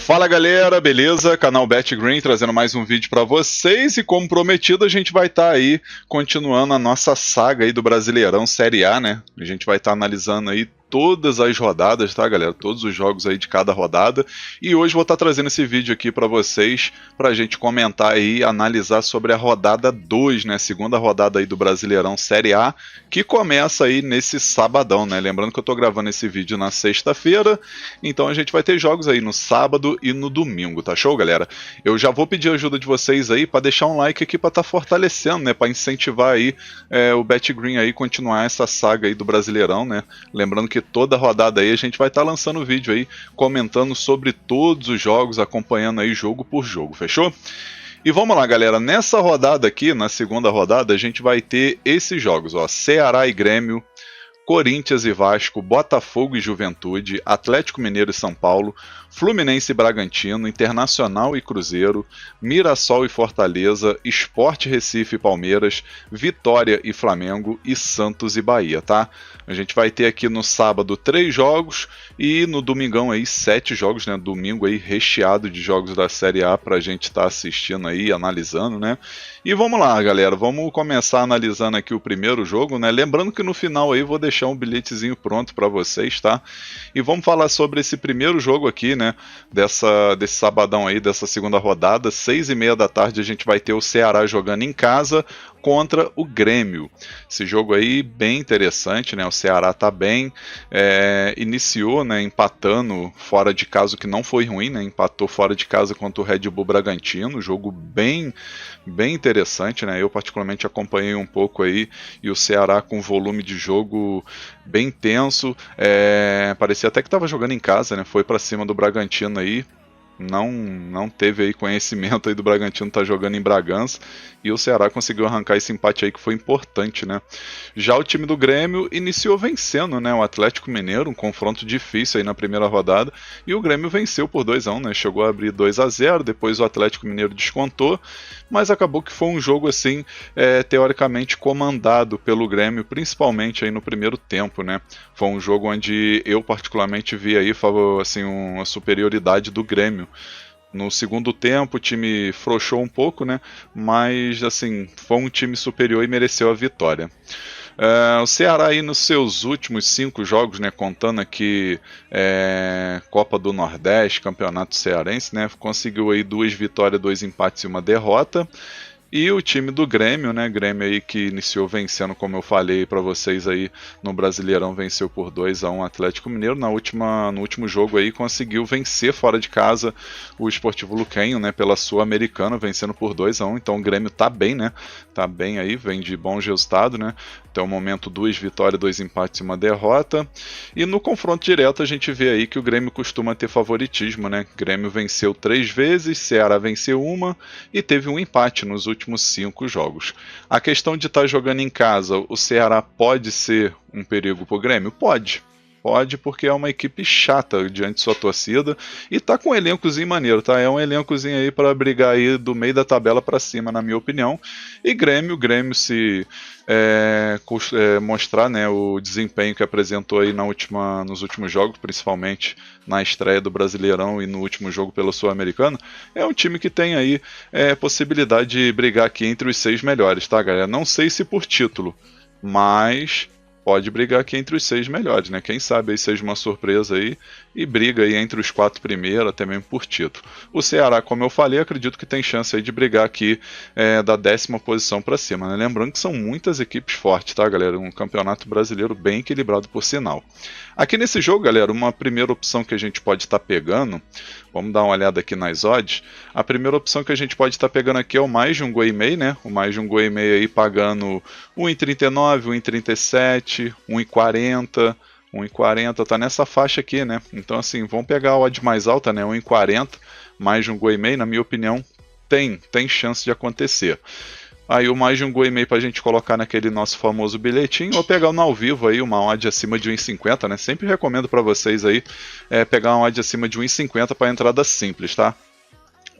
Fala galera, beleza? Canal BetGreen trazendo mais um vídeo para vocês e como prometido a gente vai estar aí continuando a nossa saga aí do Brasileirão Série A, né? A gente vai estar analisando aí todas as rodadas, tá galera? Todos os jogos aí de cada rodada. E hoje vou estar trazendo esse vídeo aqui para vocês, pra gente comentar aí, analisar sobre a rodada 2, né? Segunda rodada aí do Brasileirão Série A, que começa aí nesse sabadão, né? Lembrando que eu tô gravando esse vídeo na sexta-feira, então a gente vai ter jogos aí no sábado e no domingo, tá show, galera? Eu já vou pedir a ajuda de vocês aí para deixar um like aqui para estar fortalecendo, né? Para incentivar aí o BetGreen aí continuar essa saga aí do Brasileirão, né? Lembrando que toda rodada aí a gente vai estar lançando vídeo aí, comentando sobre todos os jogos, acompanhando aí jogo por jogo, fechou? E vamos lá galera, nessa rodada aqui, na segunda rodada, a gente vai ter esses jogos, ó, Ceará e Grêmio, Corinthians e Vasco, Botafogo e Juventude, Atlético Mineiro e São Paulo, Fluminense e Bragantino, Internacional e Cruzeiro, Mirassol e Fortaleza, Sport Recife e Palmeiras, Vitória e Flamengo e Santos e Bahia, tá? A gente vai ter aqui no sábado 3 jogos e no domingão aí 7 jogos, né? Domingo aí recheado de jogos da Série A pra gente estar assistindo aí, analisando, né? E vamos lá, galera, vamos começar analisando aqui o primeiro jogo, né? Lembrando que no final aí vou deixar um bilhetezinho pronto para vocês, tá? E vamos falar sobre esse primeiro jogo aqui, né? Desse sabadão aí, dessa segunda rodada, 6h30 da tarde a gente vai ter o Ceará jogando em casa contra o Grêmio. Esse jogo aí bem interessante, né? O Ceará tá bem, iniciou, né, empatando fora de casa, o que não foi ruim, né? Empatou fora de casa contra o Red Bull Bragantino, jogo bem interessante, né? Eu particularmente acompanhei um pouco aí e o Ceará com volume de jogo bem intenso, parecia até que estava jogando em casa, né? Foi para cima do Bragantino aí. Não teve aí conhecimento aí do Bragantino estar jogando em Bragança e o Ceará conseguiu arrancar esse empate aí que foi importante, né? Já o time do Grêmio iniciou vencendo, né? O Atlético Mineiro, um confronto difícil aí na primeira rodada e o Grêmio venceu por 2-1, né? Chegou a abrir 2-0, depois o Atlético Mineiro descontou, mas acabou que foi um jogo assim, teoricamente comandado pelo Grêmio, principalmente aí no primeiro tempo, né? Foi um jogo onde eu particularmente vi aí assim, uma superioridade do Grêmio. No segundo tempo o time frouxou um pouco, né? Mas assim, foi um time superior e mereceu a vitória. O Ceará aí nos seus últimos 5 jogos, né, contando aqui Copa do Nordeste, Campeonato Cearense, né, conseguiu aí 2 vitórias, 2 empates e 1 derrota. E o time do Grêmio, né? Grêmio aí que iniciou vencendo, como eu falei para vocês aí no Brasileirão, venceu por 2-1 o Atlético Mineiro. No último jogo aí conseguiu vencer fora de casa o Esportivo Luquenho, né? Pela Sul-Americana, vencendo por 2-1. Então o Grêmio tá bem, né? Tá bem aí, vem de bons resultados, né? Até o momento 2 vitórias, 2 empates e 1 derrota. E no confronto direto a gente vê aí que o Grêmio costuma ter favoritismo, né? Grêmio venceu 3 vezes, Ceará venceu 1 e teve um empate nos últimos 5 jogos. A questão de estar jogando em casa, o Ceará pode ser um perigo para o Grêmio? Pode, porque é uma equipe chata diante de sua torcida e tá com um elencozinho maneiro, tá? É um elencozinho aí para brigar aí do meio da tabela para cima, na minha opinião. E Grêmio se mostrar, né, o desempenho que apresentou aí nos últimos jogos, principalmente na estreia do Brasileirão e no último jogo pela Sul-Americana, é um time que tem aí possibilidade de brigar aqui entre os 6 melhores, tá, galera? Não sei se por título, mas pode brigar aqui entre os 6 melhores, né? Quem sabe aí seja uma surpresa aí e briga aí entre os 4 primeiros, até mesmo por título. O Ceará, como eu falei, acredito que tem chance aí de brigar aqui da 10ª posição para cima, né? Lembrando que são muitas equipes fortes, tá, galera? Um campeonato brasileiro bem equilibrado, por sinal. Aqui nesse jogo, galera, uma primeira opção que a gente pode estar pegando, vamos dar uma olhada aqui nas odds. A primeira opção que a gente pode estar pegando aqui é o mais de um gol e meio, né? O mais de um gol e meio aí pagando 1,39, 1,37, 1,40, 1,40, tá nessa faixa aqui, né? Então assim, vamos pegar a odd mais alta, né? 1,40, mais de um gol e meio, na minha opinião, tem chance de acontecer. Aí o mais de um gol e meio pra gente colocar naquele nosso famoso bilhetinho, ou pegar no ao vivo aí uma odd acima de 1,50, né? Sempre recomendo pra vocês aí pegar uma odd acima de 1,50 pra entrada simples, tá?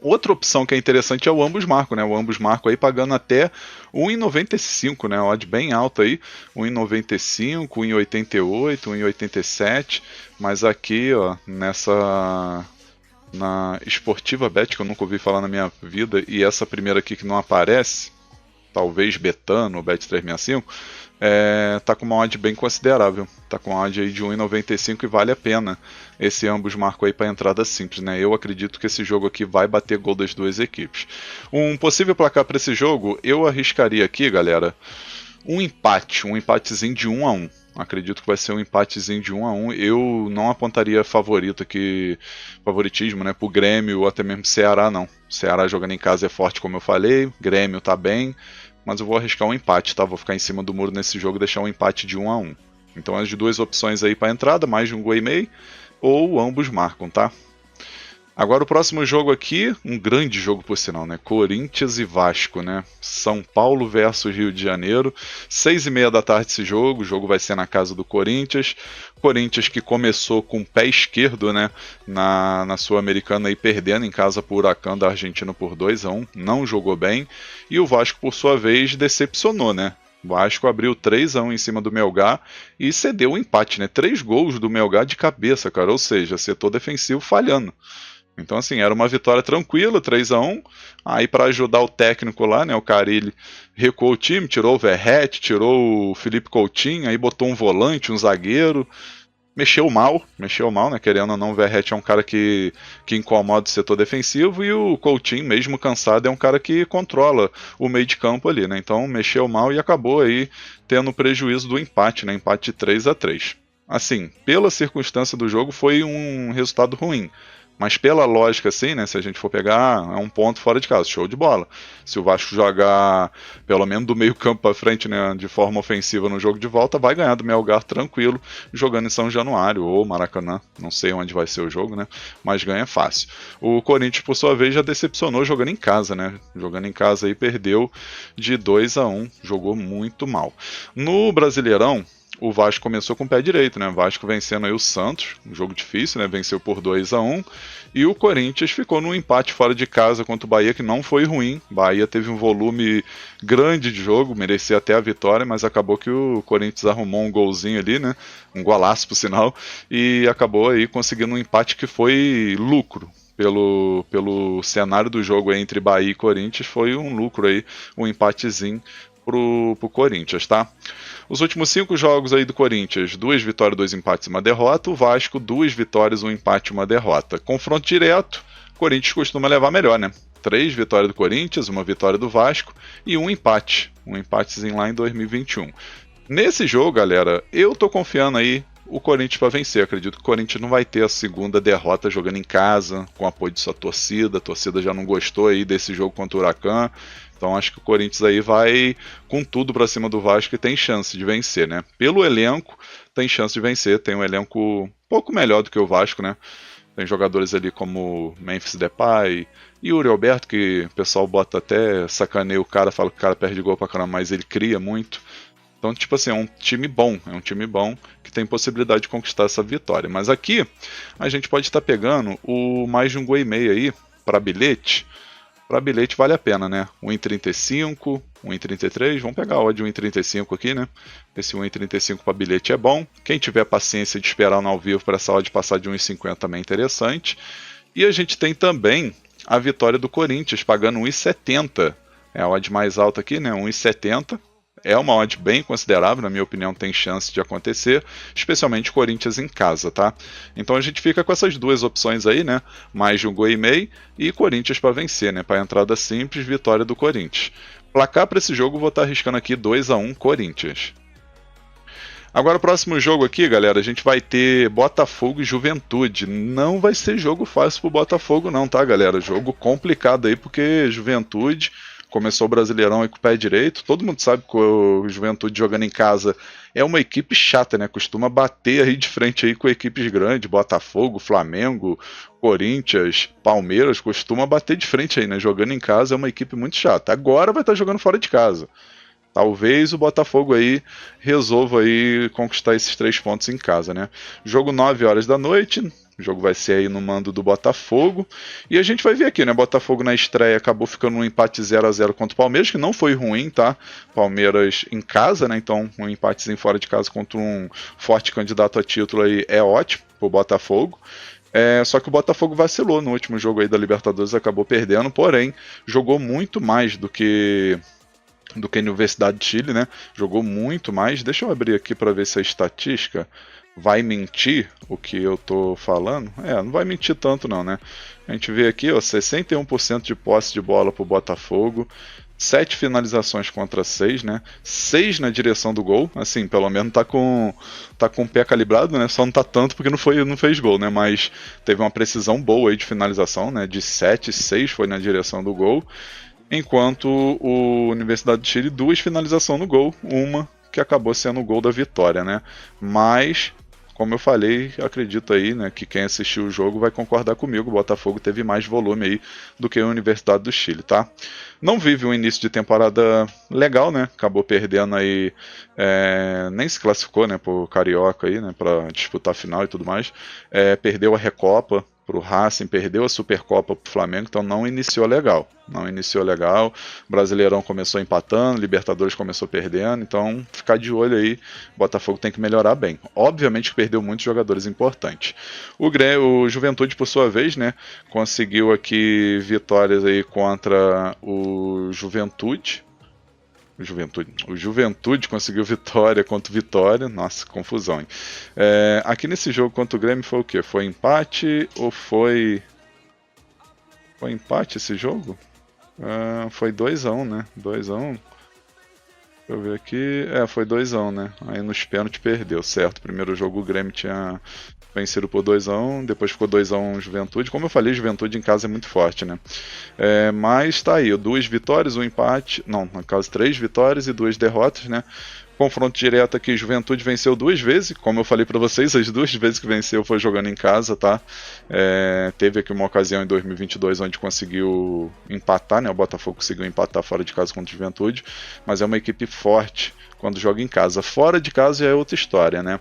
Outra opção que é interessante é o ambos marcam, né? O ambos marcam aí pagando até 1,95, né? Odd bem alta aí, 1,95, 1,88, 1,87, mas aqui, ó, na Esportiva Bet, que eu nunca ouvi falar na minha vida, e essa primeira aqui que não aparece, talvez Betano, Bet365, tá com uma odd bem considerável. Tá com uma odd aí de 1,95 e vale a pena esse ambos marcam aí para entrada simples, né? Eu acredito que esse jogo aqui vai bater gol das duas equipes. Um possível placar para esse jogo, eu arriscaria aqui, galera, um empatezinho de 1-1. Acredito que vai ser um empatezinho de 1-1. Eu não apontaria favorito aqui, favoritismo, né, pro Grêmio ou até mesmo Ceará, não. Ceará jogando em casa é forte, como eu falei. Grêmio tá bem, mas eu vou arriscar um empate, tá? Vou ficar em cima do muro nesse jogo e deixar um empate de 1-1. Então as duas opções aí para entrada, mais de um gol e meio, ou ambos marcam, tá? Agora o próximo jogo aqui, um grande jogo por sinal, né? Corinthians e Vasco, né? São Paulo versus Rio de Janeiro, 6h30 da tarde esse jogo, o jogo vai ser na casa do Corinthians. Corinthians que começou com o pé esquerdo, né? Na Sul-Americana aí perdendo em casa por Huracan da Argentina por 2-1, não jogou bem. E o Vasco, por sua vez, decepcionou, né? O Vasco abriu 3-1 em cima do Melgar e cedeu o empate, né? 3 gols do Melgar de cabeça, cara, ou seja, setor defensivo falhando. Então, assim, era uma vitória tranquila, 3-1. Aí, para ajudar o técnico lá, né, o Carille, recuou o time, tirou o Verratti, tirou o Felipe Coutinho, aí botou um volante, um zagueiro. Mexeu mal, né? Querendo ou não, o Verratti é um cara que incomoda o setor defensivo e o Coutinho, mesmo cansado, é um cara que controla o meio de campo ali, né? Então, mexeu mal e acabou aí tendo prejuízo do empate, né? Empate 3-3. Assim, pela circunstância do jogo, foi um resultado ruim. Mas pela lógica, assim, né? Se a gente for pegar, é um ponto fora de casa, show de bola. Se o Vasco jogar pelo menos do meio campo para frente, né, de forma ofensiva no jogo de volta, vai ganhar do Melgar tranquilo, jogando em São Januário ou Maracanã, não sei onde vai ser o jogo, né? Mas ganha fácil. O Corinthians, por sua vez, já decepcionou jogando em casa, né? Jogando em casa aí perdeu de 2-1, jogou muito mal. No Brasileirão, o Vasco começou com o pé direito, né? O Vasco vencendo aí o Santos, um jogo difícil, né? Venceu por 2-1. E o Corinthians ficou num empate fora de casa contra o Bahia, que não foi ruim. Bahia teve um volume grande de jogo, merecia até a vitória, mas acabou que o Corinthians arrumou um golzinho ali, né? Um golaço, por sinal, e acabou aí conseguindo um empate que foi lucro. Pelo cenário do jogo aí entre Bahia e Corinthians, foi um lucro aí, um empatezinho pro Corinthians, tá? Os últimos 5 jogos aí do Corinthians, 2 vitórias, 2 empates e 1 derrota. O Vasco, 2 vitórias, 1 empate e 1 derrota. Confronto direto, o Corinthians costuma levar melhor, né? 3 vitórias do Corinthians, 1 vitória do Vasco e 1 empate. Um empatezinho lá em 2021. Nesse jogo, galera, eu tô confiando aí o Corinthians para vencer. Acredito que o Corinthians não vai ter a segunda derrota jogando em casa, com apoio de sua torcida. A torcida já não gostou aí desse jogo contra o Huracan. Então acho que o Corinthians aí vai com tudo para cima do Vasco e tem chance de vencer, né? Pelo elenco, tem chance de vencer. Tem um elenco um pouco melhor do que o Vasco, né? Tem jogadores ali como Memphis Depay, Yuri Alberto, que o pessoal bota até sacaneia o cara, fala que o cara perde gol pra caramba, mas ele cria muito. Então, tipo assim, é um time bom que tem possibilidade de conquistar essa vitória. Mas aqui, a gente pode estar pegando o mais de um gol e meio aí para bilhete. Para bilhete vale a pena, né? 1,35, 1,33, vamos pegar a odd de 1,35 aqui, né? Esse 1,35 para bilhete é bom. Quem tiver paciência de esperar no ao vivo para essa odd passar de 1,50 também é interessante. E a gente tem também a vitória do Corinthians, pagando 1,70. É a odd mais alta aqui, né? 1,70. É uma odd bem considerável, na minha opinião tem chance de acontecer, especialmente Corinthians em casa, tá? Então a gente fica com essas duas opções aí, né? Mais de um gol e meio e Corinthians para vencer, né? Para entrada simples, vitória do Corinthians. Placar para esse jogo, vou estar arriscando aqui 2-1 Corinthians. Agora o próximo jogo aqui, galera, a gente vai ter Botafogo e Juventude. Não vai ser jogo fácil pro Botafogo não, tá, galera? Jogo complicado aí, porque Juventude começou o Brasileirão aí com o pé direito. Todo mundo sabe que o Juventude jogando em casa é uma equipe chata, né? Costuma bater aí de frente aí com equipes grandes, Botafogo, Flamengo, Corinthians, Palmeiras, costuma bater de frente aí, né? Jogando em casa é uma equipe muito chata. Agora vai estar jogando fora de casa. Talvez o Botafogo aí resolva aí conquistar esses 3 pontos em casa, né? Jogo 9 horas da noite, o jogo vai ser aí no mando do Botafogo. E a gente vai ver aqui, né? Botafogo na estreia acabou ficando um empate 0-0 contra o Palmeiras, que não foi ruim, tá? Palmeiras em casa, né? Então um empatezinho fora de casa contra um forte candidato a título aí é ótimo pro Botafogo. Só que o Botafogo vacilou no último jogo aí da Libertadores, acabou perdendo, porém jogou muito mais do que a Universidade de Chile, né? Jogou muito mais. Deixa eu abrir aqui para ver se a estatística vai mentir o que eu tô falando. Não vai mentir tanto não, né? A gente vê aqui, ó, 61% de posse de bola pro Botafogo, 7 finalizações contra 6, né? 6 na direção do gol, assim, pelo menos tá com o pé calibrado, né? Só não tá tanto porque não fez gol, né? Mas teve uma precisão boa aí de finalização, né? De 7, 6 foi na direção do gol. Enquanto o Universidade de Chile, 2 finalizações no gol, uma que acabou sendo o gol da vitória, né? Mas, como eu falei, acredito aí, né, que quem assistiu o jogo vai concordar comigo, o Botafogo teve mais volume aí do que a Universidade do Chile, tá? Não vive um início de temporada legal, né? Acabou perdendo aí, nem se classificou, né, pro Carioca aí, né, para disputar a final e tudo mais. Perdeu a Recopa pro Racing, perdeu a Supercopa pro Flamengo, então não iniciou legal. Brasileirão começou empatando, Libertadores começou perdendo, então ficar de olho aí, Botafogo tem que melhorar bem. Obviamente que perdeu muitos jogadores importantes. O Juventude, por sua vez, né, conseguiu aqui vitórias aí contra o Juventude. O Juventude conseguiu vitória contra o Vitória. Nossa, confusão, hein? Aqui nesse jogo contra o Grêmio foi o quê? Foi empate ou foi... Foi empate esse jogo? Foi 2-1, né? 2-1. Deixa eu ver aqui. Foi 2-1, né? Aí nos pênaltis perdeu, certo? Primeiro jogo o Grêmio tinha vencido por 2-1, depois ficou 2-1 Juventude. Como eu falei, Juventude em casa é muito forte, né? Mas tá aí, 2 vitórias, 1 empate. Não, no caso 3 vitórias e 2 derrotas, né? Confronto direto aqui, Juventude venceu 2 vezes, como eu falei para vocês, as 2 vezes que venceu foi jogando em casa, tá? Teve aqui uma ocasião em 2022 onde conseguiu empatar, né? O Botafogo conseguiu empatar fora de casa contra o Juventude, mas é uma equipe forte quando joga em casa. Fora de casa já é outra história, né?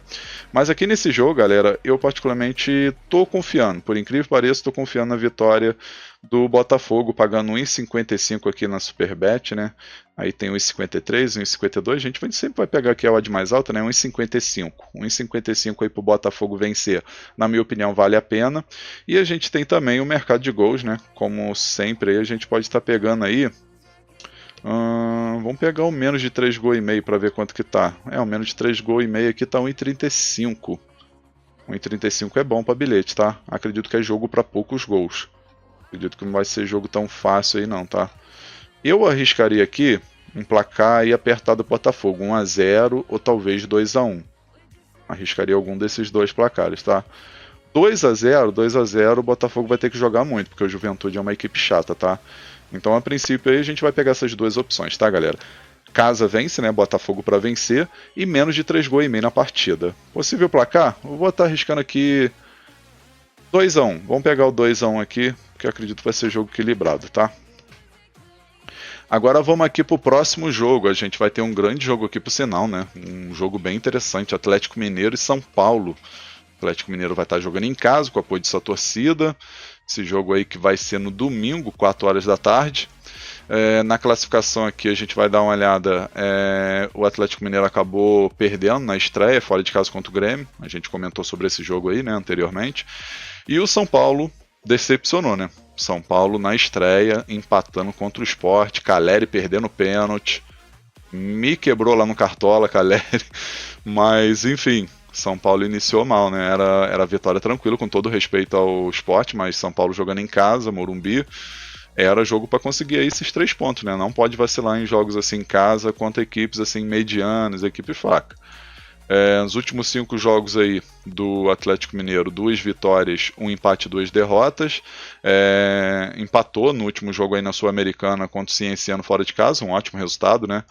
Mas aqui nesse jogo, galera, eu particularmente tô confiando, por incrível que pareça, tô confiando na vitória do Botafogo, pagando 1,55 aqui na Superbet, né? Aí tem 1,53, 1,52, a gente sempre vai pegar aqui a odd mais alta, né? 1,55. 1,55 aí pro Botafogo vencer, na minha opinião, vale a pena. E a gente tem também o mercado de gols, né? Como sempre, aí a gente pode estar pegando aí... vamos pegar o menos de 3 gols e meio para ver quanto que tá. O menos de 3 gols e meio aqui tá 1,35. 1,35 é bom para bilhete, tá? Acredito que é jogo para poucos gols. Acredito que não vai ser jogo tão fácil aí não, tá? Eu arriscaria aqui um placar aí apertado do Botafogo, 1-0 ou talvez 2-1. Arriscaria algum desses 2 placares, tá? 2-0, o Botafogo vai ter que jogar muito, porque o Juventude é uma equipe chata, tá? Então, a princípio, aí a gente vai pegar essas 2 opções, tá, galera? Casa vence, né? Botafogo para vencer e menos de 3 gols e meio na partida. Possível placar? Eu vou estar arriscando aqui 2-1. Vamos pegar o 2-1 aqui, que eu acredito que vai ser jogo equilibrado, tá? Agora vamos aqui pro próximo jogo. A gente vai ter um grande jogo aqui pro sinal, né? Um jogo bem interessante, Atlético Mineiro e São Paulo. O Atlético Mineiro vai estar jogando em casa, com o apoio de sua torcida. Esse jogo aí que vai ser no domingo, 4 horas da tarde. Na classificação aqui a gente vai dar uma olhada. O Atlético Mineiro acabou perdendo na estreia, fora de casa contra o Grêmio. A gente comentou sobre esse jogo aí, né, anteriormente. E o São Paulo decepcionou, né? São Paulo na estreia, empatando contra o Sport, Caleri perdendo pênalti, me quebrou lá no Cartola, Caleri, mas enfim, São Paulo iniciou mal, né? Era vitória tranquila, com todo respeito ao Sport, mas São Paulo jogando em casa, Morumbi, era jogo para conseguir aí esses 3 pontos, né? Não pode vacilar em jogos assim em casa contra equipes assim medianas, equipe fraca. Nos últimos 5 jogos aí do Atlético Mineiro, 2 vitórias, 1 empate e 2 derrotas. Empatou no último jogo aí na Sul-Americana contra o Cienciano fora de casa, um ótimo resultado, né?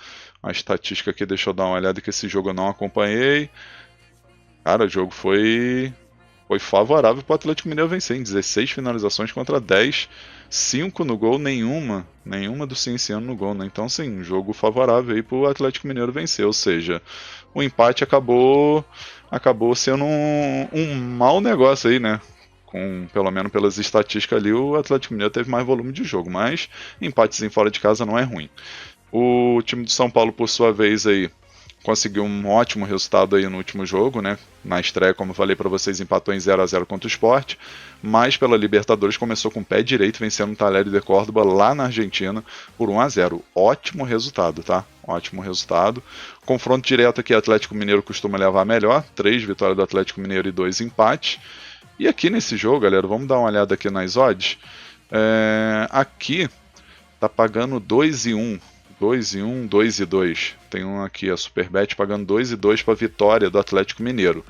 A estatística aqui, deixa eu dar uma olhada, que esse jogo eu não acompanhei. Cara, o jogo foi favorável para o Atlético Mineiro vencer, em 16 finalizações contra 10, 5 no gol, nenhuma do Cienciano no gol, né? Então, sim, um jogo favorável aí para o Atlético Mineiro vencer, ou seja, o empate acabou sendo um mau negócio aí, né? Pelo menos pelas estatísticas ali, o Atlético Mineiro teve mais volume de jogo, mas empatezinho fora de casa não é ruim. O time do São Paulo, por sua vez, aí conseguiu um ótimo resultado aí no último jogo, né? Na estreia, como eu falei para vocês, empatou em 0-0 contra o Sport, mas pela Libertadores começou com o pé direito, vencendo o Talleres de Córdoba lá na Argentina por 1-0. Ótimo resultado, tá? Ótimo resultado. Confronto direto aqui, Atlético Mineiro costuma levar melhor, 3 vitórias do Atlético Mineiro e 2 empates. E aqui nesse jogo, galera, vamos dar uma olhada aqui nas odds. Aqui tá pagando 2-1. 2-1, 2-2. Tem um aqui, a Superbet, pagando 2-2 para a vitória do Atlético Mineiro.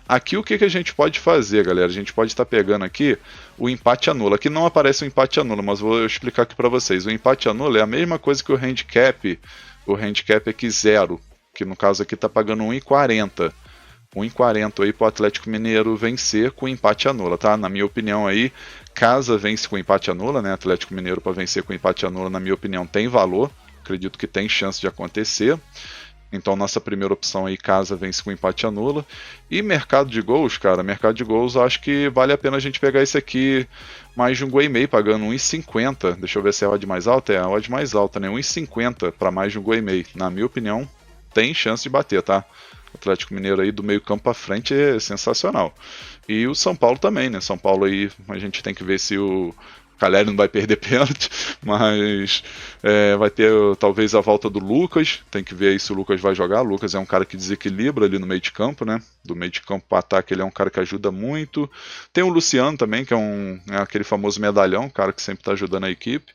Aqui o que a gente pode fazer, galera? A gente pode estar pegando aqui o empate anula. Aqui não aparece o empate anula, mas vou explicar aqui para vocês. O empate anula é a mesma coisa que o handicap. O handicap aqui 0, que no caso aqui está pagando 1,40. 1,40 aí para o Atlético Mineiro vencer com empate anula, tá? Na minha opinião aí, casa vence com empate anula, né? Atlético Mineiro para vencer com empate anula, na minha opinião, tem valor. Acredito que tem chance de acontecer. Então nossa primeira opção aí, casa vence com empate anula. E mercado de gols, cara, mercado de gols, acho que vale a pena a gente pegar esse aqui, mais de um gol e meio, pagando 1,50. Deixa eu ver se é a odd mais alta. É a odd mais alta, né? 1,50 para mais de um gol e meio. Na minha opinião, tem chance de bater, tá? O Atlético Mineiro aí do meio campo para frente é sensacional. E o São Paulo também, né? São Paulo aí, a gente tem que ver se o Caleri não vai perder pênalti, mas vai ter talvez a volta do Lucas. Tem que ver aí se o Lucas vai jogar. O Lucas é um cara que desequilibra ali no meio de campo, né? Do meio de campo para ataque, ele é um cara que ajuda muito. Tem o Luciano também, que é aquele famoso medalhão, cara que sempre está ajudando a equipe.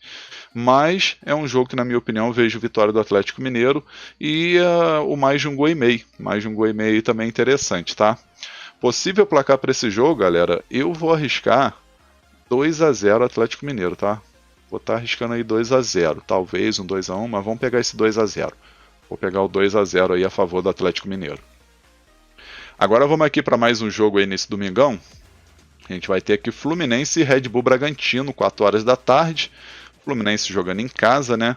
Mas é um jogo que, na minha opinião, eu vejo vitória do Atlético Mineiro e o mais de um gol e meio. Mais de um gol e meio também é interessante, tá? Possível placar para esse jogo, galera, eu vou arriscar 2-0 Atlético Mineiro, tá? Vou estar arriscando aí 2-0, talvez um 2-1, mas vamos pegar esse 2-0. Vou pegar o 2-0 aí a favor do Atlético Mineiro. Agora vamos aqui para mais um jogo aí nesse domingão. A gente vai ter aqui Fluminense e Red Bull Bragantino, 4 horas da tarde. Fluminense jogando em casa, né?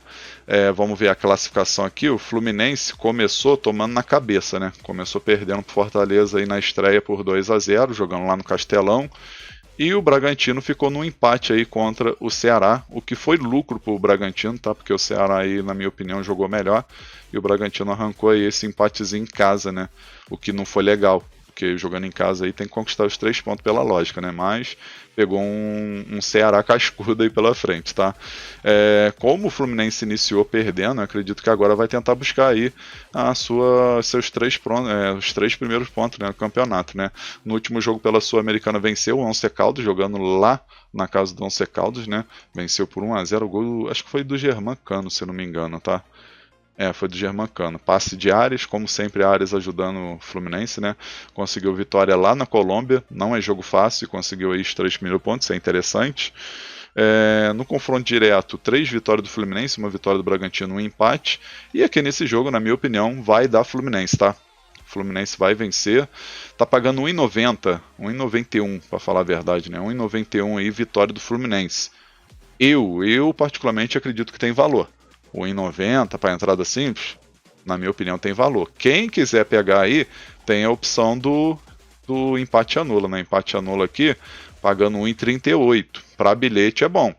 Vamos ver a classificação aqui. O Fluminense começou tomando na cabeça, né? Começou perdendo pro Fortaleza aí na estreia por 2-0, jogando lá no Castelão. E o Bragantino ficou no empate aí contra o Ceará, o que foi lucro para o Bragantino, tá? Porque o Ceará aí, na minha opinião, jogou melhor. E o Bragantino arrancou aí esse empatezinho em casa, né? O que não foi legal, porque jogando em casa aí tem que conquistar os 3 pontos pela lógica, né? Mas pegou um Ceará cascudo aí pela frente, tá? Como o Fluminense iniciou perdendo, eu acredito que agora vai tentar buscar aí os 3 primeiros pontos, né, no campeonato, né? No último jogo pela Sul-Americana venceu o Once Caldas, jogando lá na casa do Once Caldas, né? Venceu por 1-0, o gol acho que foi do Germancano, se não me engano, tá? Foi do Germancano. Passe de Ares, como sempre, Ares ajudando o Fluminense, né? Conseguiu vitória lá na Colômbia. Não é jogo fácil, conseguiu aí os 3 primeiros pontos, é interessante. No confronto direto, 3 vitórias do Fluminense, 1 vitória do Bragantino, 1 empate. E aqui nesse jogo, na minha opinião, vai dar Fluminense, tá? O Fluminense vai vencer. Tá pagando 1,90, 1,91, para falar a verdade, né? 1,91 aí, vitória do Fluminense. Eu particularmente acredito que tem valor. O 1,90 para entrada simples, na minha opinião, tem valor. Quem quiser pegar aí, tem a opção do empate anula, né? Empate anula aqui, pagando 1,38. Para bilhete é bom.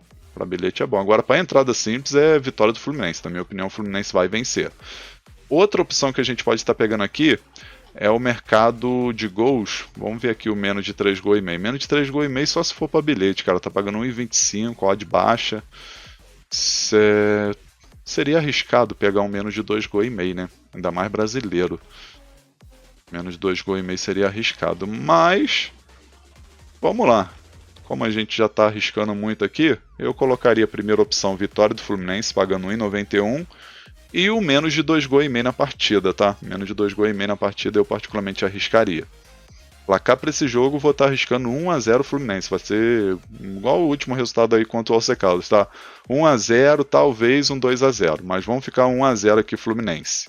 Agora, para entrada simples, é vitória do Fluminense. Na minha opinião, o Fluminense vai vencer. Outra opção que a gente pode estar pegando aqui é o mercado de gols. Vamos ver aqui o menos de 3 gols e meio. Menos de 3 gols e meio só se for para bilhete, cara. Tá pagando 1,25, odd baixa. Seria arriscado pegar um menos de 2 gols e meio, né? Ainda mais brasileiro. Menos de 2 gols e meio seria arriscado. Mas, vamos lá. Como a gente já está arriscando muito aqui, eu colocaria a primeira opção, vitória do Fluminense, pagando 1,91. E o menos de 2,5 gols na partida, tá? Menos de 2,5 gols na partida eu particularmente arriscaria. Placar para esse jogo, vou estar arriscando 1-0 Fluminense. Vai ser igual o último resultado aí contra o Alce Caldas, tá? 1-0, talvez um 2-0, mas vamos ficar 1-0 aqui Fluminense.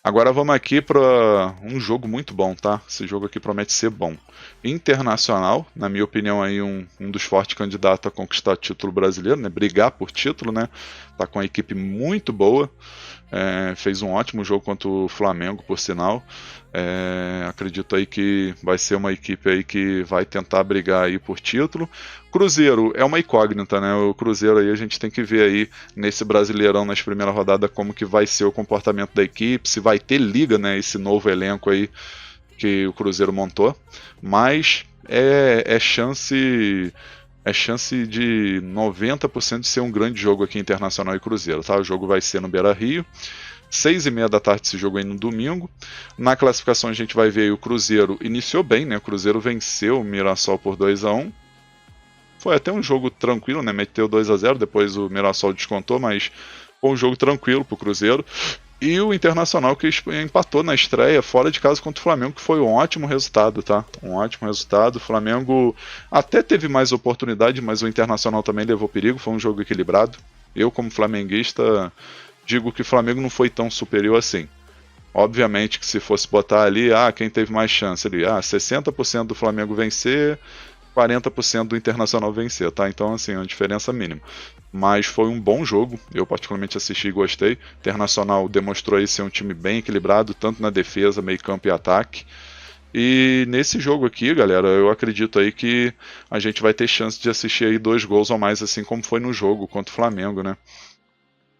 Agora vamos aqui para um jogo muito bom, tá? Esse jogo aqui promete ser bom. Internacional, na minha opinião, aí um dos fortes candidatos a conquistar título brasileiro, né? Brigar por título, né? Tá com uma equipe muito boa. Fez um ótimo jogo contra o Flamengo, por sinal. Acredito aí que vai ser uma equipe aí que vai tentar brigar aí por título. Cruzeiro é uma incógnita, né? O Cruzeiro aí a gente tem que ver aí nesse Brasileirão, nas primeiras rodadas, como que vai ser o comportamento da equipe, se vai ter liga, né? Esse novo elenco aí que o Cruzeiro montou. Mas é chance de 90% de ser um grande jogo aqui, Internacional e Cruzeiro, tá? O jogo vai ser no Beira-Rio, 6h30 da tarde esse jogo aí no domingo. Na classificação a gente vai ver aí o Cruzeiro iniciou bem, né? O Cruzeiro venceu o Mirassol por 2-1. Foi até um jogo tranquilo, né? Meteu 2-0, depois o Mirassol descontou, mas foi um jogo tranquilo pro Cruzeiro. E o Internacional que empatou na estreia fora de casa contra o Flamengo, que foi um ótimo resultado, tá? Um ótimo resultado. O Flamengo até teve mais oportunidade, mas o Internacional também levou perigo. Foi um jogo equilibrado. Eu, como flamenguista, digo que o Flamengo não foi tão superior assim. Obviamente que se fosse botar ali, quem teve mais chance ali? 60% do Flamengo vencer, 40% do Internacional vencer, tá? Então, assim, é uma diferença mínima. Mas foi um bom jogo, eu particularmente assisti e gostei. O Internacional demonstrou aí ser um time bem equilibrado, tanto na defesa, meio campo e ataque. E nesse jogo aqui, galera, eu acredito aí que a gente vai ter chance de assistir aí 2 gols ou mais, assim como foi no jogo contra o Flamengo, né?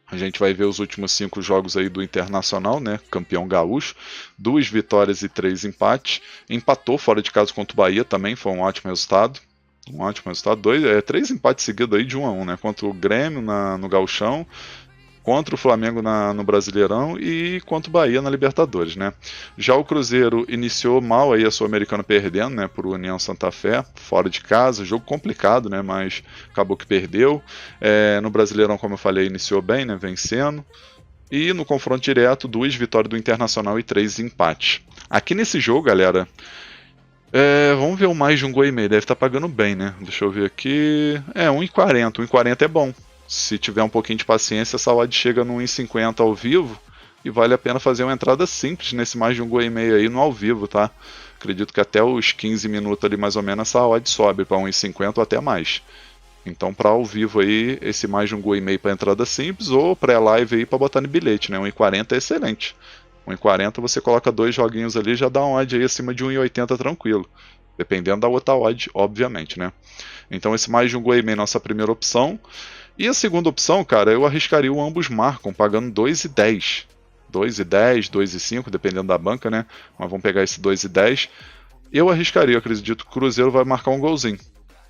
A gente vai ver os últimos 5 jogos aí do Internacional, né? Campeão gaúcho. 2 vitórias e 3 empates. Empatou fora de casa contra o Bahia também, foi um ótimo resultado. 3 empates seguidos aí de 1-1, né? Contra o Grêmio no Gauchão, contra o Flamengo no Brasileirão e contra o Bahia na Libertadores, né? Já o Cruzeiro iniciou mal aí a Sul-Americana perdendo, né, por União Santa Fé, fora de casa, jogo complicado, né, mas acabou que perdeu. No Brasileirão, como eu falei, iniciou bem, né, vencendo. E no confronto direto, 2 vitórias do Internacional e 3 empates. Aqui nesse jogo, galera, vamos ver o mais de 1,5 gols, deve estar pagando bem, né? Deixa eu ver aqui. 1,40, 1,40 é bom. Se tiver um pouquinho de paciência, essa odd chega no 1,50 ao vivo e vale a pena fazer uma entrada simples nesse mais de 1,5 gols aí no ao vivo, tá? Acredito que até os 15 minutos ali mais ou menos essa odd sobe para 1,50 ou até mais. Então para ao vivo aí, esse mais de 1,5 gols para entrada simples ou pré-live aí para botar no bilhete, né? 1,40 é excelente. 1,40 você coloca 2 joguinhos ali, já dá uma odd aí acima de 1,80 tranquilo. Dependendo da outra odd, obviamente, né? Então esse mais de 1,5 gols é nossa primeira opção. E a segunda opção, cara, eu arriscaria o ambos marcam, pagando 2,10. 2,10, 2,5, dependendo da banca, né? Mas vamos pegar esse 2,10. Eu arriscaria, eu acredito que o Cruzeiro vai marcar um golzinho.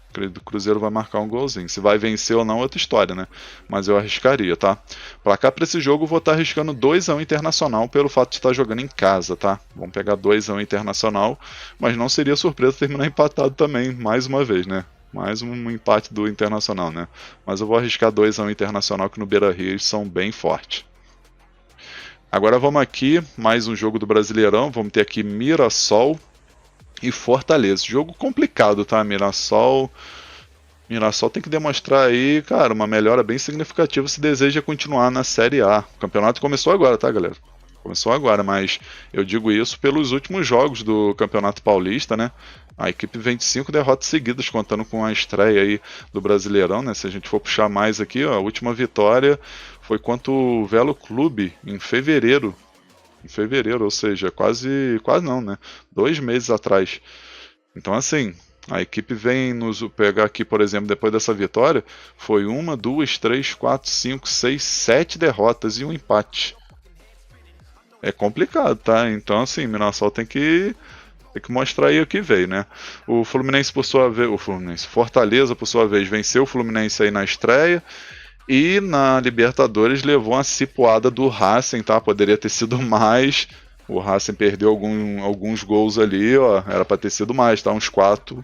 Acredito que o Cruzeiro vai marcar um golzinho. Se vai vencer ou não é outra história, né? Mas eu arriscaria, tá? Placar para esse jogo, eu vou estar arriscando 2-1 Internacional pelo fato de estar jogando em casa, tá? Vamos pegar 2-1 Internacional, mas não seria surpresa terminar empatado também, mais uma vez, né? Mais um empate do Internacional, né? Mas eu vou arriscar 2-1 Internacional, que no Beira-Rio eles são bem fortes. Agora vamos aqui, mais um jogo do Brasileirão. Vamos ter aqui Mirassol e Fortaleza. Jogo complicado, tá? Mirassol tem que demonstrar aí, cara, uma melhora bem significativa se deseja continuar na Série A. O campeonato começou agora, tá, galera? Começou agora, mas eu digo isso pelos últimos jogos do Campeonato Paulista, né? A equipe vem de 5 derrotas seguidas, contando com a estreia aí do Brasileirão, né? Se a gente for puxar mais aqui, ó, a última vitória foi contra o Velo Clube em fevereiro. Ou seja, quase não, né? 2 meses atrás. Então, assim, a equipe vem nos pegar aqui, por exemplo, depois dessa vitória, foi 1, 2, 3, 4, 5, 6, 7 derrotas e um empate. É complicado, tá? Então, assim, Mirassol tem que mostrar aí o que veio, né? O Fluminense, por sua vez, Fortaleza, por sua vez, venceu o Fluminense aí na estreia. E na Libertadores levou uma cipuada do Racing, tá? Poderia ter sido mais. O Racing perdeu alguns gols ali, ó. Era pra ter sido mais, tá? Uns 4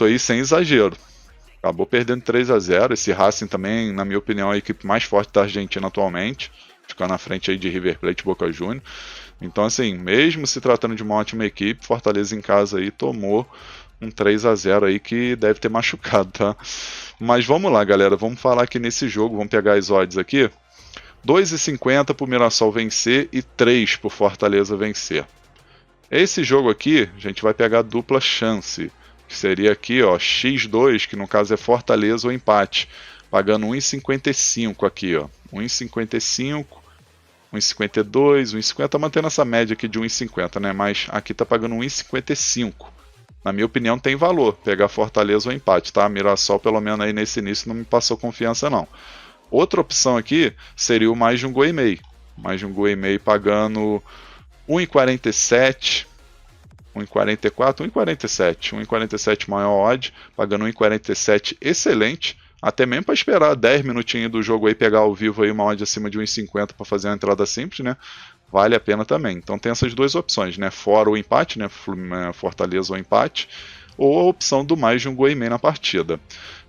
aí sem exagero. Acabou perdendo 3-0. Esse Racing também, na minha opinião, é a equipe mais forte da Argentina atualmente, ficando na frente aí de River Plate e Boca Juniors. Então, assim, mesmo se tratando de uma ótima equipe, Fortaleza em casa aí tomou um 3-0 aí que deve ter machucado, tá? Mas vamos lá, galera, vamos falar aqui nesse jogo, vamos pegar as odds aqui. 2,50 para o Mirassol vencer e 3 para o Fortaleza vencer. Esse jogo aqui, a gente vai pegar dupla chance, que seria aqui, ó, X2, que no caso é Fortaleza ou empate, pagando 1,55 aqui, ó, 1,55, 1,52, 1,50, mantendo essa média aqui de 1,50, né, mas aqui tá pagando 1,55. Na minha opinião tem valor, pegar Fortaleza ou empate, tá? Mirassol pelo menos aí nesse início não me passou confiança não. Outra opção aqui seria o mais de um gol e meio. Mais de um gol e meio pagando 1,47, 1,44, 1,47. 1,47 maior odd, pagando 1,47 excelente. Até mesmo para esperar 10 minutinhos do jogo aí, pegar ao vivo aí uma odd acima de 1,50 para fazer uma entrada simples, né? Vale a pena também. Então tem essas duas opções, né? Fora o empate, né? Fortaleza ou empate, ou a opção do mais de um gol e meio na partida.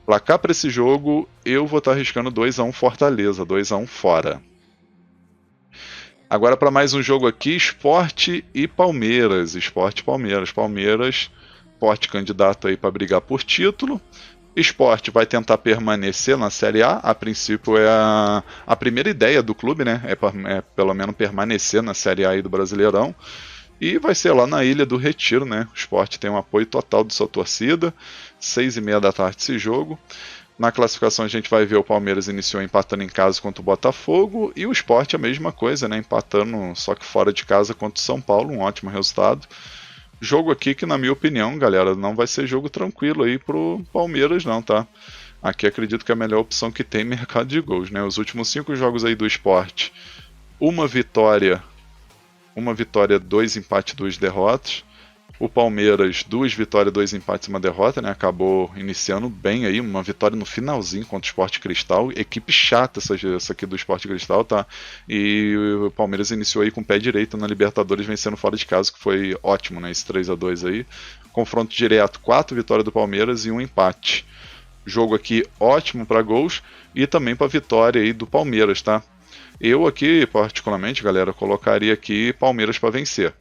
Placar para esse jogo, eu vou estar arriscando 2-1 Fortaleza, 2-1 fora. Agora para mais um jogo aqui, Sport e Palmeiras. Sport e Palmeiras. Palmeiras, forte candidato aí para brigar por título. Sport vai tentar permanecer na Série A. A princípio é a primeira ideia do clube, né? É pelo menos permanecer na Série A aí do Brasileirão. E vai ser lá na Ilha do Retiro, né? O Sport tem um apoio total de sua torcida. 6h30 da tarde esse jogo. Na classificação a gente vai ver o Palmeiras iniciou empatando em casa contra o Botafogo e o Sport a mesma coisa, né? Empatando só que fora de casa contra o São Paulo, um ótimo resultado. Jogo aqui que na minha opinião, galera, não vai ser jogo tranquilo aí pro Palmeiras não, tá? Aqui acredito que é a melhor opção que tem mercado de gols, né? Os últimos 5 jogos aí do Sport, uma vitória, 2 empates, 2 derrotas. O Palmeiras, 2 vitórias, 2 empates e 1 derrota, né? Acabou iniciando bem aí, uma vitória no finalzinho contra o Sport Cristal. Equipe chata essa aqui do Sport Cristal, tá? E o Palmeiras iniciou aí com o pé direito na Libertadores, vencendo fora de casa, que foi ótimo, né? Esse 3-2 aí. Confronto direto, 4 vitórias do Palmeiras e 1 empate. Jogo aqui ótimo para gols e também para vitória aí do Palmeiras, tá? Eu aqui, particularmente, galera, colocaria aqui Palmeiras para vencer.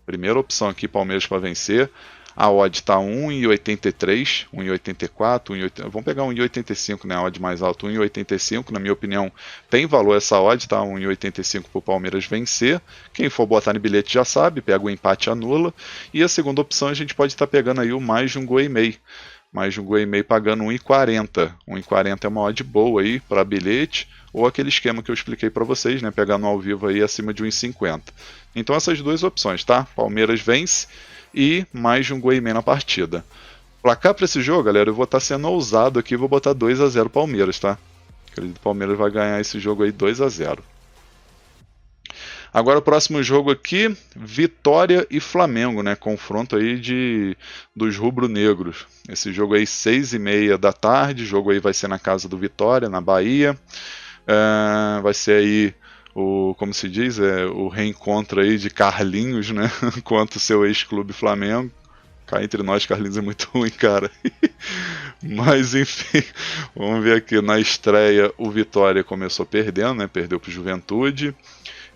Primeira opção aqui, Palmeiras para vencer. A odd está 1,83, 1,84, 1,80. Vamos pegar 1,85, né? A odd mais alta, 1,85. Na minha opinião, tem valor essa odd, tá? 1,85 para o Palmeiras vencer. Quem for botar no bilhete já sabe, pega o empate e anula. E a segunda opção a gente pode estar pegando aí o mais de um gol e meio. Mais de um gol e meio pagando 1,40. 1,40 é uma odd boa aí para bilhete. Ou aquele esquema que eu expliquei para vocês, né? Pegar no ao vivo aí acima de 1,50. Então essas duas opções, tá? Palmeiras vence e mais de um gol e meio na partida. Placar para esse jogo, galera, eu vou estar sendo ousado aqui, vou botar 2-0 Palmeiras, tá? Acredito que o Palmeiras vai ganhar esse jogo aí 2-0. Agora o próximo jogo aqui, Vitória e Flamengo, né? Confronto aí dos rubro-negros. Esse jogo aí 6h30 da tarde, o jogo aí vai ser na casa do Vitória, na Bahia. Vai ser aí como se diz, o reencontro aí de Carlinhos, né, contra o seu ex-clube Flamengo. Cá entre nós, Carlinhos é muito ruim, cara. Mas enfim, vamos ver aqui, na estreia o Vitória começou perdendo, né, perdeu para o Juventude,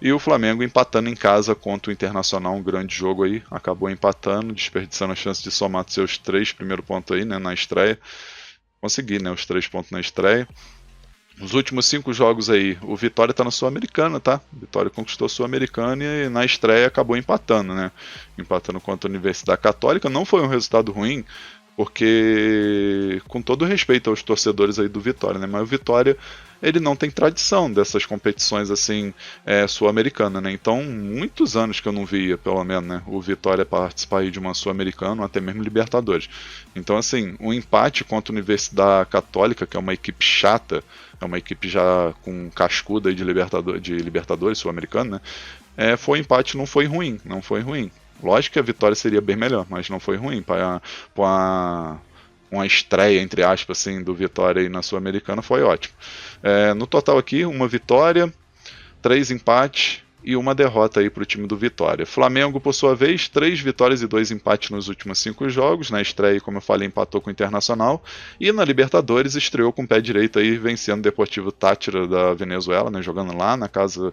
e o Flamengo empatando em casa contra o Internacional, um grande jogo aí, acabou empatando, desperdiçando a chance de somar seus 3 primeiros pontos aí, né, na estreia. Consegui, né, os 3 pontos na estreia. Nos últimos 5 jogos aí, o Vitória está na Sul-Americana, tá? O Vitória conquistou a Sul-Americana e na estreia acabou empatando, né? Empatando contra a Universidade Católica. Não foi um resultado ruim, porque, com todo respeito aos torcedores aí do Vitória, né? Mas o Vitória, ele não tem tradição dessas competições assim, sul-americana, né? Então, muitos anos que eu não via, pelo menos, né, o Vitória participar aí de uma sul-americana, ou até mesmo Libertadores. Então, assim, um empate contra a Universidade Católica, que é uma equipe chata, é uma equipe já com cascuda aí de Libertadores sul-americano, né? Foi um empate, não foi ruim, não foi ruim. Lógico que a vitória seria bem melhor, mas não foi ruim. Para uma estreia, entre aspas, assim, do Vitória aí na Sul-Americana foi ótimo. No total aqui, uma vitória, 3 empates e uma derrota aí para o time do Vitória. Flamengo, por sua vez, 3 vitórias e 2 empates nos últimos 5 jogos. Na estreia, como eu falei, empatou com o Internacional. E na Libertadores estreou com o pé direito aí, vencendo o Deportivo Táchira da Venezuela, né, jogando lá na casa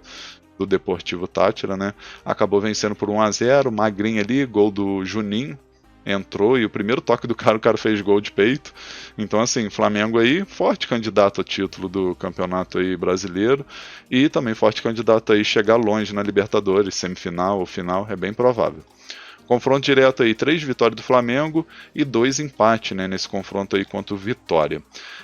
do Deportivo Táchira, né? Acabou vencendo por 1-0, magrinho ali, gol do Juninho. Entrou e o primeiro toque do cara, o cara fez gol de peito. Então, assim, Flamengo aí, forte candidato ao título do campeonato aí brasileiro. E também forte candidato aí chegar longe na Libertadores, semifinal ou final, é bem provável. Confronto direto aí, 3 vitórias do Flamengo e 2 empates, né, nesse confronto aí contra o Vitória.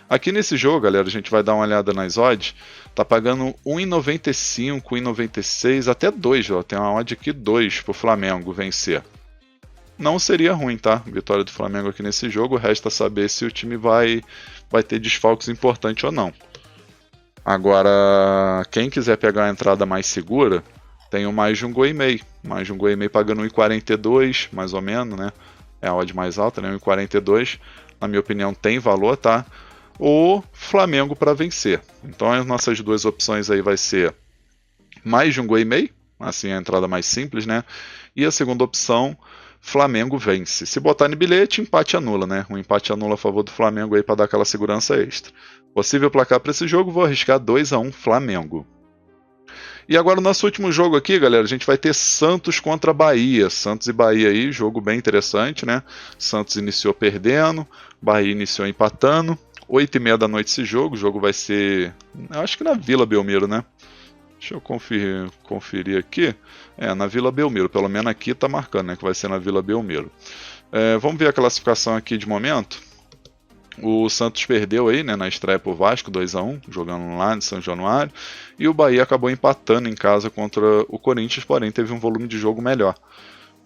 Aqui nesse jogo, galera, a gente vai dar uma olhada nas odds. Tá pagando 1,95, 1,96, até 2, ó. Tem uma odd aqui 2 pro Flamengo vencer. Não seria ruim, tá? Vitória do Flamengo aqui nesse jogo. Resta saber se o time vai ter desfalques importantes ou não. Agora, quem quiser pegar a entrada mais segura, tem o mais de um gol e meio. Mais de um gol e meio pagando 1,42, mais ou menos, né? É a odd mais alta, né? 1,42. Na minha opinião, tem valor, tá? O Flamengo para vencer. Então, as nossas duas opções aí vai ser mais de um gol e meio. Assim, a entrada mais simples, né? E a segunda opção, Flamengo vence. Se botar no bilhete, empate anula, né? Um empate anula a favor do Flamengo aí para dar aquela segurança extra. Possível placar para esse jogo, vou arriscar 2-1 Flamengo. E agora o nosso último jogo aqui, galera, a gente vai ter Santos contra Bahia. Santos e Bahia aí, jogo bem interessante, né? Santos iniciou perdendo, Bahia iniciou empatando. 8h30 da noite esse jogo, o jogo vai ser, eu acho que na Vila Belmiro, né? Deixa eu conferir aqui. É, na Vila Belmiro, pelo menos aqui tá marcando, né, que vai ser na Vila Belmiro. Vamos ver a classificação aqui de momento. O Santos perdeu aí, né, na estreia pro Vasco, 2-1, jogando lá em São Januário. E o Bahia acabou empatando em casa contra o Corinthians, porém teve um volume de jogo melhor.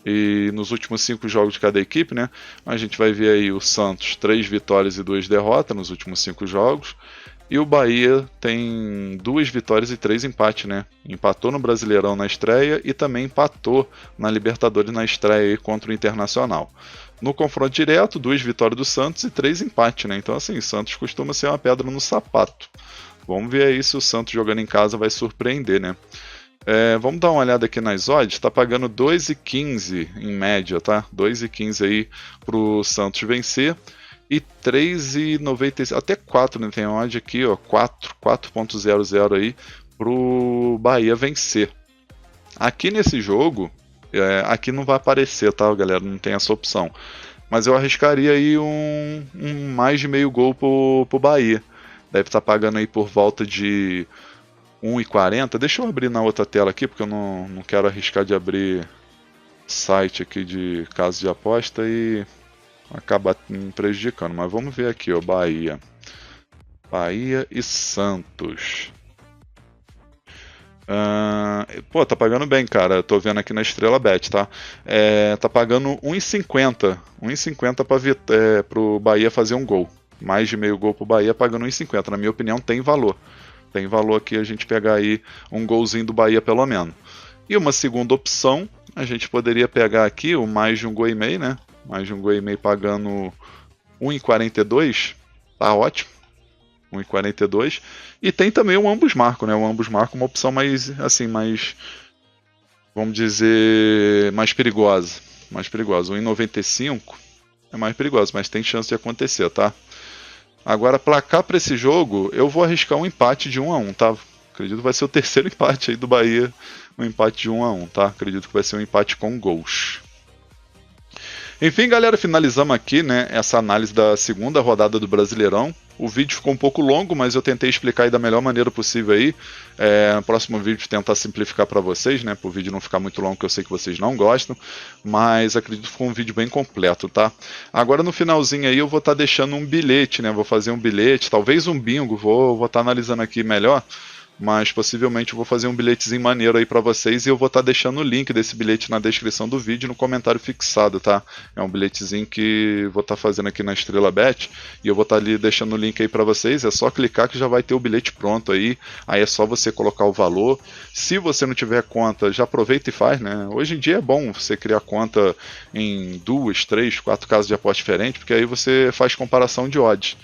E nos últimos 5 jogos de cada equipe, né, a gente vai ver aí o Santos 3 vitórias e 2 derrotas nos últimos 5 jogos. E o Bahia tem 2 vitórias e 3 empates, né? Empatou no Brasileirão na estreia e também empatou na Libertadores na estreia contra o Internacional. No confronto direto, 2 vitórias do Santos e 3 empates, né? Então, assim, Santos costuma ser uma pedra no sapato. Vamos ver aí se o Santos jogando em casa vai surpreender, né? Vamos dar uma olhada aqui nas odds. Tá pagando 2,15 em média, tá? 2,15 aí pro Santos vencer. E 3,96, até 4, né? Tem odd aqui, ó, 4.00 aí pro Bahia vencer. Aqui nesse jogo, aqui não vai aparecer, tá, galera? Não tem essa opção. Mas eu arriscaria aí um mais de meio gol pro Bahia. Deve estar pagando aí por volta de 1,40. Deixa eu abrir na outra tela aqui, porque eu não quero arriscar de abrir site aqui de casa de aposta e acaba me prejudicando, mas vamos ver aqui, ó, Bahia e Santos. Pô, tá pagando bem, cara. Eu tô vendo aqui na Estrela Bet, tá? Tá pagando 1,50 pro Bahia fazer um gol. Mais de meio gol pro Bahia, pagando 1,50. Na minha opinião, tem valor. Tem valor aqui a gente pegar aí um golzinho do Bahia, pelo menos. E uma segunda opção, a gente poderia pegar aqui o mais de um gol e meio, né? Mais de um gol e meio pagando 1,42, tá ótimo, 1,42. E tem também o ambos marcam, né? O ambos marcam uma opção mais, assim, mais, vamos dizer, mais perigosa. Mais perigosa. 1,95 é mais perigoso, mas tem chance de acontecer, tá? Agora, placar para esse jogo, eu vou arriscar um empate de 1-1, tá? Acredito que vai ser o terceiro empate aí do Bahia, um empate de 1-1, tá? Acredito que vai ser um empate com gols. Enfim, galera, finalizamos aqui, né, essa análise da segunda rodada do Brasileirão. O vídeo ficou um pouco longo, mas eu tentei explicar aí da melhor maneira possível aí. No próximo vídeo tentar simplificar para vocês, né, para o vídeo não ficar muito longo, que eu sei que vocês não gostam, mas acredito que foi um vídeo bem completo, tá? Agora no finalzinho aí eu vou estar deixando um bilhete, né, vou fazer um bilhete, talvez um bingo, vou estar analisando aqui melhor. Mas possivelmente eu vou fazer um bilhetezinho maneiro aí pra vocês e eu vou estar deixando o link desse bilhete na descrição do vídeo no comentário fixado, tá? É um bilhetezinho que vou estar fazendo aqui na Estrela Bet e eu vou estar ali deixando o link aí pra vocês, é só clicar que já vai ter o bilhete pronto aí é só você colocar o valor. Se você não tiver conta, já aproveita e faz, né? Hoje em dia é bom você criar conta em 2, 3, 4 casas de aposta diferentes, porque aí você faz comparação de odds.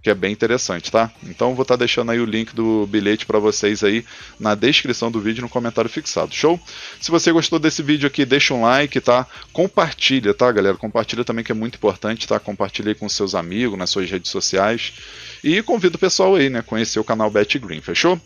que é bem interessante, tá? Então vou estar deixando aí o link do bilhete para vocês aí na descrição do vídeo, no comentário fixado, show? Se você gostou desse vídeo aqui, deixa um like, tá? Compartilha, tá, galera? Compartilha também, que é muito importante, tá? Compartilha aí com seus amigos, nas suas redes sociais. E convido o pessoal aí, né, conhecer o canal Bet Green, fechou?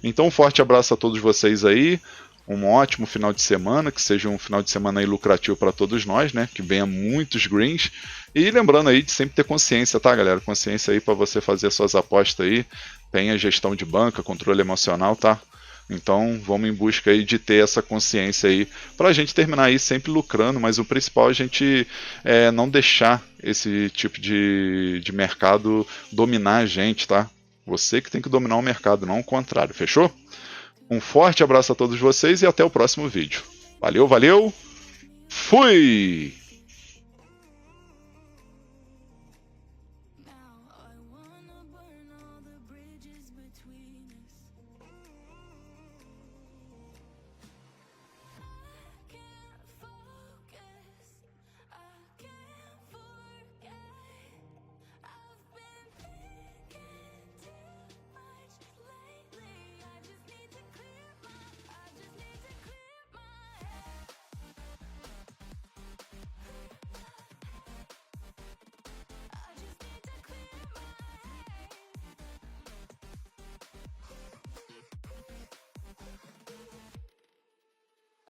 Então um forte abraço a todos vocês aí. Um ótimo final de semana, que seja um final de semana aí lucrativo para todos nós, né? Que venha muitos greens. E lembrando aí de sempre ter consciência, tá, galera? Consciência aí para você fazer suas apostas aí. Tenha gestão de banca, controle emocional, tá? Então vamos em busca aí de ter essa consciência aí para a gente terminar aí sempre lucrando, mas o principal é a gente não deixar esse tipo de mercado dominar a gente, tá? Você que tem que dominar o mercado, não o contrário, fechou? Um forte abraço a todos vocês e até o próximo vídeo. Valeu, valeu, fui! Now I wanna burn all the bridges between